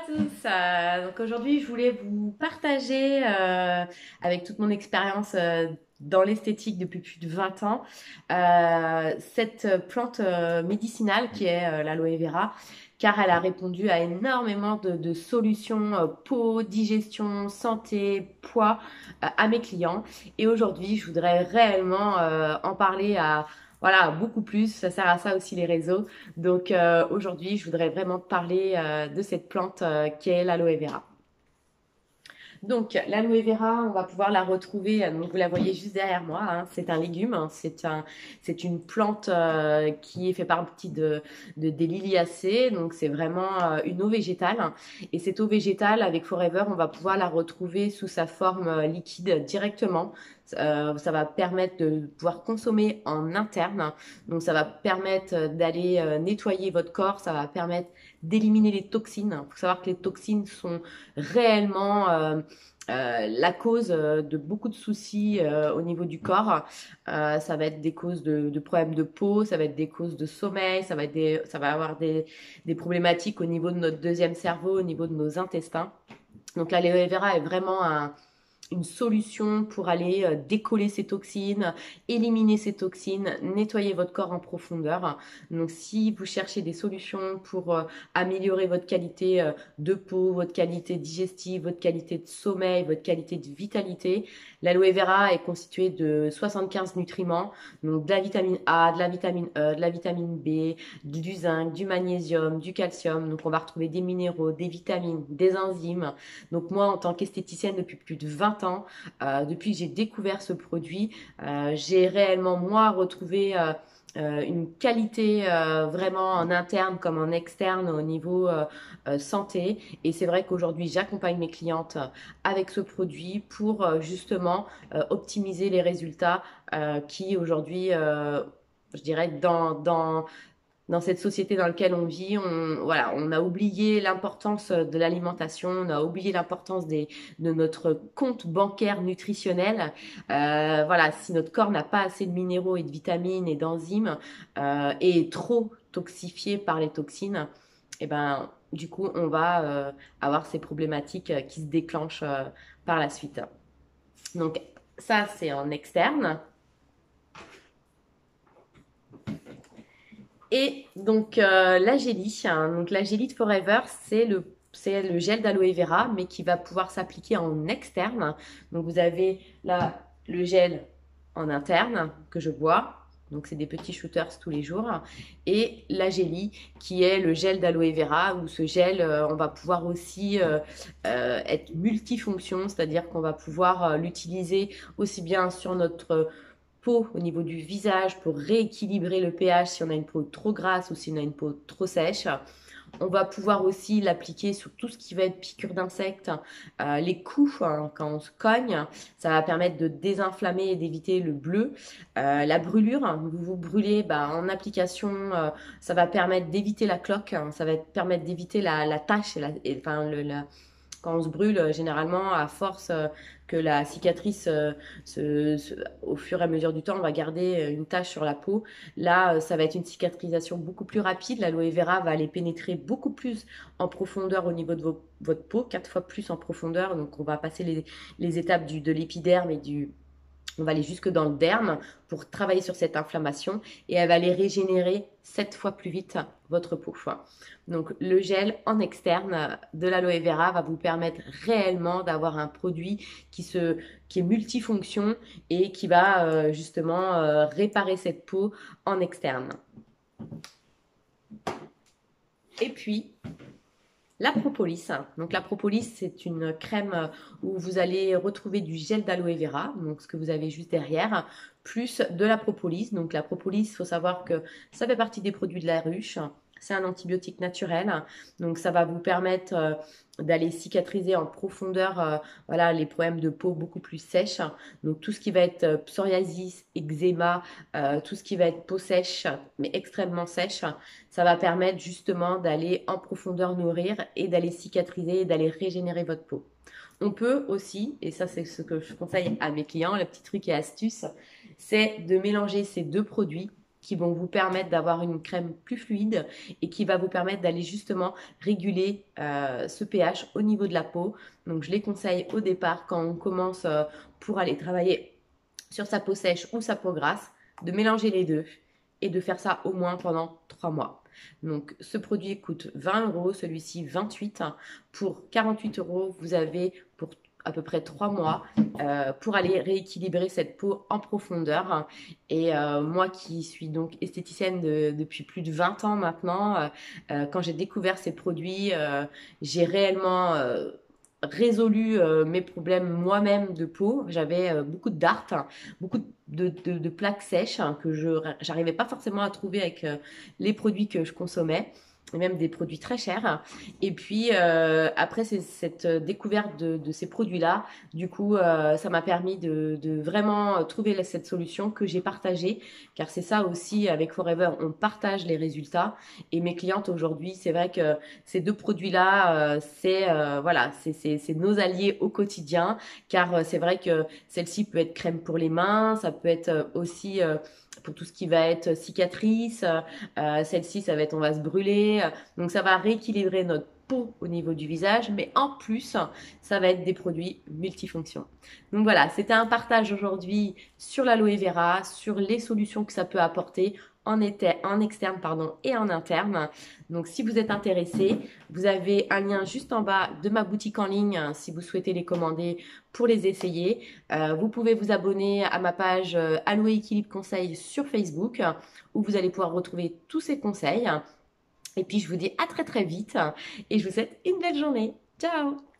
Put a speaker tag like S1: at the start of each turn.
S1: tous. Donc aujourd'hui, je voulais vous partager, avec toute mon expérience dans l'esthétique depuis plus de 20 ans, cette plante médicinale qui est l'aloe vera, car elle a répondu à énormément de solutions peau, digestion, santé, poids à mes clients. Et aujourd'hui, je voudrais réellement en parler à voilà, beaucoup plus. Ça sert à ça aussi les réseaux. Donc aujourd'hui, je voudrais vraiment te parler de cette plante qui est l'aloe vera. Donc, l'aloe vera, on va pouvoir la retrouver. Donc, vous la voyez juste derrière moi, hein. C'est un légume, hein. C'est une plante qui fait partie des liliacées. Donc, c'est vraiment une eau végétale. Et cette eau végétale, avec Forever, on va pouvoir la retrouver sous sa forme liquide directement. Ça va permettre de pouvoir consommer en interne. Donc, ça va permettre d'aller nettoyer votre corps. Ça va permettre d'éliminer les toxines. Il faut savoir que les toxines sont réellement la cause de beaucoup de soucis au niveau du corps. Ça va être des causes de problèmes de peau, ça va être des causes de sommeil, ça va avoir des problématiques au niveau de notre deuxième cerveau, au niveau de nos intestins. Donc l'aloe vera est vraiment une solution pour aller décoller ces toxines, éliminer ces toxines, nettoyer votre corps en profondeur. Donc si vous cherchez des solutions pour améliorer votre qualité de peau, votre qualité digestive, votre qualité de sommeil, votre qualité de vitalité, l'aloe vera est constituée de 75 nutriments, donc de la vitamine A, de la vitamine E, de la vitamine B, du zinc, du magnésium, du calcium. Donc on va retrouver des minéraux, des vitamines, des enzymes. Donc moi, en tant qu'esthéticienne depuis plus de 20 ans, depuis que j'ai découvert ce produit, j'ai réellement, moi, retrouvé une qualité vraiment en interne comme en externe au niveau santé. Et c'est vrai qu'aujourd'hui, j'accompagne mes clientes avec ce produit pour justement optimiser les résultats qui aujourd'hui, je dirais, dans cette société dans laquelle on vit, voilà, on a oublié l'importance de l'alimentation, on a oublié l'importance de notre compte bancaire nutritionnel. Voilà, si notre corps n'a pas assez de minéraux et de vitamines et d'enzymes et est trop toxifié par les toxines, et ben, du coup, on va avoir ces problématiques qui se déclenchent par la suite. Donc, ça, c'est en externe. Et donc la Gélie, hein, donc la Gélie de Forever, c'est le gel d'aloe vera, mais qui va pouvoir s'appliquer en externe. Donc vous avez là le gel en interne que je bois. Donc c'est des petits shooters tous les jours. Et la Gélie qui est le gel d'aloe vera, où ce gel, on va pouvoir aussi être multifonction, c'est-à-dire qu'on va pouvoir l'utiliser aussi bien sur notre peau au niveau du visage pour rééquilibrer le pH si on a une peau trop grasse ou si on a une peau trop sèche. On va pouvoir aussi l'appliquer sur tout ce qui va être piqûre d'insectes, les coups, hein, quand on se cogne, ça va permettre de désinflammer et d'éviter le bleu. La brûlure, hein, vous vous brûlez, bah, en application, ça va permettre d'éviter la cloque, hein, ça va permettre d'éviter la tache, enfin quand on se brûle, généralement, à force que la cicatrice, au fur et à mesure du temps, on va garder une tache sur la peau. Là, ça va être une cicatrisation beaucoup plus rapide. L'aloe vera va aller pénétrer beaucoup plus en profondeur au niveau de votre peau, 4 fois plus en profondeur. Donc, on va passer les étapes de l'épiderme et on va aller jusque dans le derme pour travailler sur cette inflammation et elle va aller régénérer 7 fois plus vite votre peau. Donc le gel en externe de l'aloe vera va vous permettre réellement d'avoir un produit qui est multifonction et qui va justement réparer cette peau en externe. Et puis, la propolis. Donc la propolis, c'est une crème où vous allez retrouver du gel d'aloe vera, donc ce que vous avez juste derrière, plus de la propolis. Donc la propolis, il faut savoir que ça fait partie des produits de la ruche. C'est un antibiotique naturel, donc ça va vous permettre d'aller cicatriser en profondeur voilà, les problèmes de peau beaucoup plus sèches. Donc tout ce qui va être psoriasis, eczéma, tout ce qui va être peau sèche, mais extrêmement sèche, ça va permettre justement d'aller en profondeur nourrir et d'aller cicatriser et d'aller régénérer votre peau. On peut aussi, et ça c'est ce que je conseille à mes clients, le petit truc et astuce, c'est de mélanger ces deux produits qui vont vous permettre d'avoir une crème plus fluide et qui va vous permettre d'aller justement réguler ce pH au niveau de la peau. Donc je les conseille au départ quand on commence pour aller travailler sur sa peau sèche ou sa peau grasse, de mélanger les deux et de faire ça au moins pendant 3 mois. Donc ce produit coûte 20 euros, celui-ci 28. Pour 48 euros, vous avez pour à peu près 3 mois pour aller rééquilibrer cette peau en profondeur. Et moi qui suis donc esthéticienne depuis plus de 20 ans maintenant, quand j'ai découvert ces produits, j'ai réellement résolu mes problèmes moi-même de peau. J'avais beaucoup de dartes, beaucoup de plaques sèches que je n'arrivais pas forcément à trouver avec les produits que je consommais, et même des produits très chers. Et puis après cette découverte de ces produits-là, du coup, ça m'a permis de vraiment trouver cette solution que j'ai partagée, car c'est ça aussi avec Forever, on partage les résultats. Et mes clientes aujourd'hui, c'est vrai que ces deux produits-là, voilà, c'est nos alliés au quotidien, car c'est vrai que celle-ci peut être crème pour les mains, ça peut être aussi pour tout ce qui va être cicatrice. Celle-ci, ça va être on va se brûler. Donc ça va rééquilibrer notre peau au niveau du visage, mais en plus, ça va être des produits multifonctions. Donc voilà, c'était un partage aujourd'hui sur l'aloe vera, sur les solutions que ça peut apporter en externe pardon, et en interne. Donc si vous êtes intéressé, vous avez un lien juste en bas de ma boutique en ligne si vous souhaitez les commander pour les essayer. Vous pouvez vous abonner à ma page Aloe Équilibre Conseil sur Facebook où vous allez pouvoir retrouver tous ces conseils. Et puis je vous dis à très très vite et je vous souhaite une belle journée. Ciao!